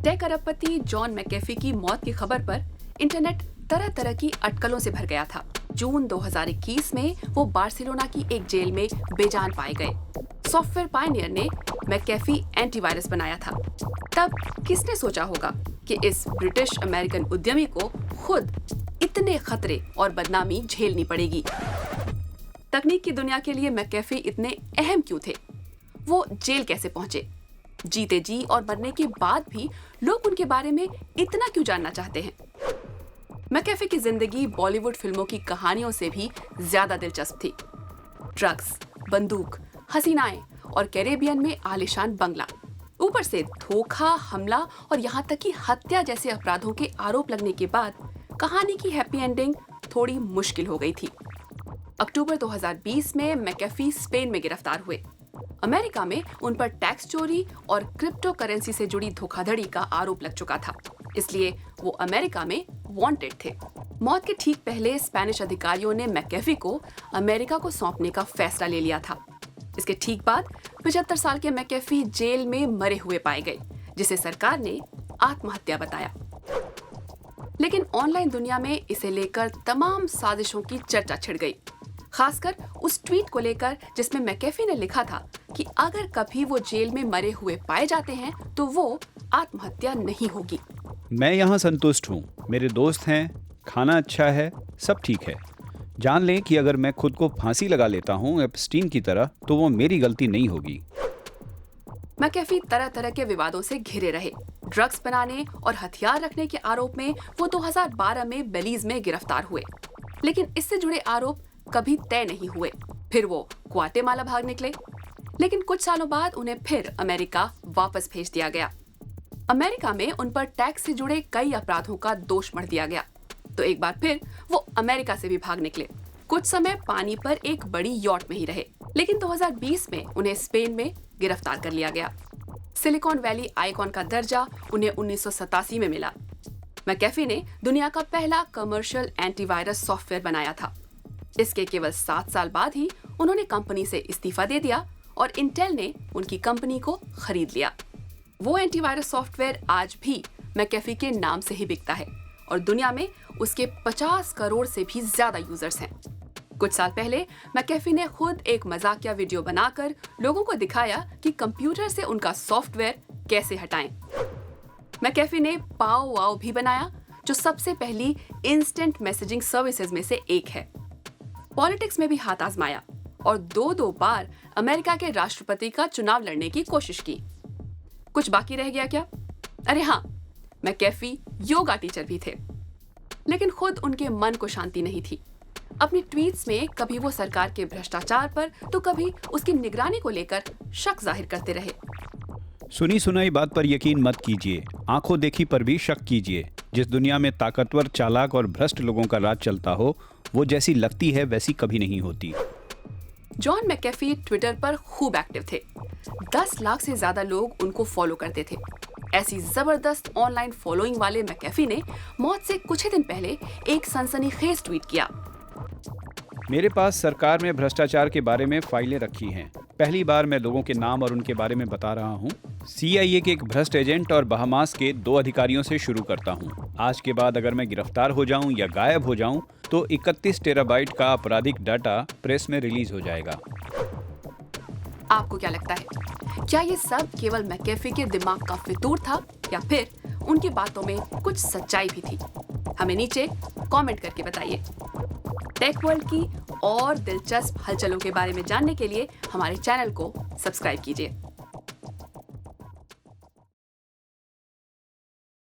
Take अरबपति John McAfee की मौत की खबर पर इंटरनेट तरह तरह की अटकलों से भर गया था। जून 2021 में वो बार्सिलोना की एक जेल में बेजान पाए गए। सॉफ्टवेयर पायनियर ने मैकेफी एंटीवायरस बनाया था। तब किसने सोचा होगा कि इस ब्रिटिश अमेरिकन उद्यमी को खुद इतने खतरे और बदनामी झेलनी पड़ेगी। तकनीक की दुनिया के लिए मैकेफी इतने अहम क्यों थे? वो जेल कैसे पहुंचे? जीते जी और मरने के बाद भी लोग उनके बारे में इतना क्यों जानना चाहते हैं? मैकेफी की जिंदगी बॉलीवुड फिल्मों की कहानियों से भी ज्यादा दिलचस्प थी। ड्रग्स, बंदूक, हसीनाएं और कैरेबियन में आलीशान बंगला, ऊपर से धोखा, हमला और यहाँ तक कि हत्या जैसे अपराधों के आरोप लगने के बाद कहानी की हैप्पी एंडिंग थोड़ी मुश्किल हो गई थी। अक्टूबर 2020 में मैकेफी स्पेन में गिरफ्तार हुए। अमेरिका में उन पर टैक्स चोरी और क्रिप्टो करेंसी से जुड़ी धोखाधड़ी का आरोप लग चुका था, इसलिए वो अमेरिका में वांटेड थे। मौत के ठीक पहले स्पेनिश अधिकारियों ने मैकेफी को अमेरिका को सौंपने का फैसला ले लिया था। इसके ठीक बाद 75 साल के मैकेफी जेल में मरे हुए पाए गए, जिसे सरकार ने आत्महत्या बताया। लेकिन ऑनलाइन दुनिया में इसे लेकर तमाम साजिशों की चर्चा छिड़ गई, खासकर उस ट्वीट को लेकर जिसमें मैकेफी ने लिखा था कि अगर कभी वो जेल में मरे हुए पाए जाते हैं तो वो आत्महत्या नहीं होगी। मैं यहाँ संतुष्ट हूँ, मेरे दोस्त हैं, खाना अच्छा है, सब ठीक है। जान लें कि अगर मैं खुद को फांसी लगा लेता हूँ एप्स्टीन की तरह, तो वो मेरी गलती नहीं होगी। मैकेफी तरह तरह के विवादों से घिरे रहे। ड्रग्स बनाने और हथियार रखने के आरोप में वो 2012 में बेलीज में गिरफ्तार हुए, लेकिन इससे जुड़े आरोप कभी तय नहीं हुए। फिर वो ग्वाटेमाला भाग निकले, लेकिन कुछ सालों बाद उन्हें फिर अमेरिका वापस भेज दिया गया। अमेरिका में उन पर टैक्स से जुड़े कई अपराधों का दोष मढ़ दिया गया, तो एक बार फिर वो अमेरिका से भी भाग निकले। कुछ समय पानी पर एक बड़ी यॉट में ही रहे, लेकिन 2020 में उन्हें स्पेन में गिरफ्तार कर लिया गया। सिलिकॉन वैली आइकॉन का दर्जा उन्हें 1987 में मिला। मैकेफी ने दुनिया का पहला कमर्शियल एंटीवायरस सॉफ्टवेयर बनाया था। इसके केवल 7 साल बाद ही उन्होंने कंपनी से इस्तीफा दे दिया और इंटेल ने उनकी कंपनी को खरीद लिया। वो एंटीवायरस सॉफ्टवेयर आज भी मैकेफी के नाम से ही बिकता है और दुनिया में उसके 50 करोड़ से भी ज्यादा यूजर्स हैं। कुछ साल पहले मैकेफी ने खुद एक मजाकिया वीडियो बनाकर लोगों को दिखाया कि कंप्यूटर से उनका सॉफ्टवेयर कैसे हटाएं। मैकेफी ने पाओ वाओ भी बनाया, जो सबसे पहली इंस्टेंट मैसेजिंग सर्विसेज में से एक है। पॉलिटिक्स में भी हाथ आजमाया और दो बार अमेरिका के राष्ट्रपति का चुनाव लड़ने की कोशिश की। कुछ बाकी रह गया क्या? अरे हाँ, मैकेफी योगा टीचर भी थे, लेकिन खुद उनके मन को शांति नहीं थी। अपनी ट्वीट्स में कभी वो सरकार के भ्रष्टाचार पर तो कभी उसकी निगरानी को लेकर शक जाहिर करते रहे। सुनी सुनाई बात पर यकीन मत कीजिए, आंखों देखी पर भी शक कीजिए। जिस दुनिया में ताकतवर, चालाक और भ्रष्ट लोगों का राज चलता हो, वो जैसी लगती है वैसी कभी नहीं होती। जॉन मैकेफी ट्विटर पर खूब एक्टिव थे। 10 लाख से ज्यादा लोग उनको फॉलो करते थे। ऐसी जबरदस्त ऑनलाइन फॉलोइंग वाले मैकेफी ने मौत से कुछ ही दिन पहले एक सनसनीखेज ट्वीट किया। मेरे पास सरकार में भ्रष्टाचार के बारे में फाइलें रखी हैं। पहली बार मैं लोगों के नाम और उनके बारे में बता रहा हूँ। CIA के एक भ्रष्ट एजेंट और बहामास के 2 अधिकारियों से शुरू करता हूँ। आज के बाद अगर मैं गिरफ्तार हो जाऊँ या गायब हो जाऊँ तो 31 टेराबाइट का आपराधिक डाटा प्रेस में रिलीज हो जाएगा। आपको क्या लगता है, क्या ये सब केवल मैकेफी के दिमाग का फितूर था या फिर उनकी बातों में कुछ सच्चाई भी थी? हमें नीचे कमेंट करके बताइए। टेक वर्ल्ड की और दिलचस्प हलचलों के बारे में जानने के लिए हमारे चैनल को सब्सक्राइब कीजिए।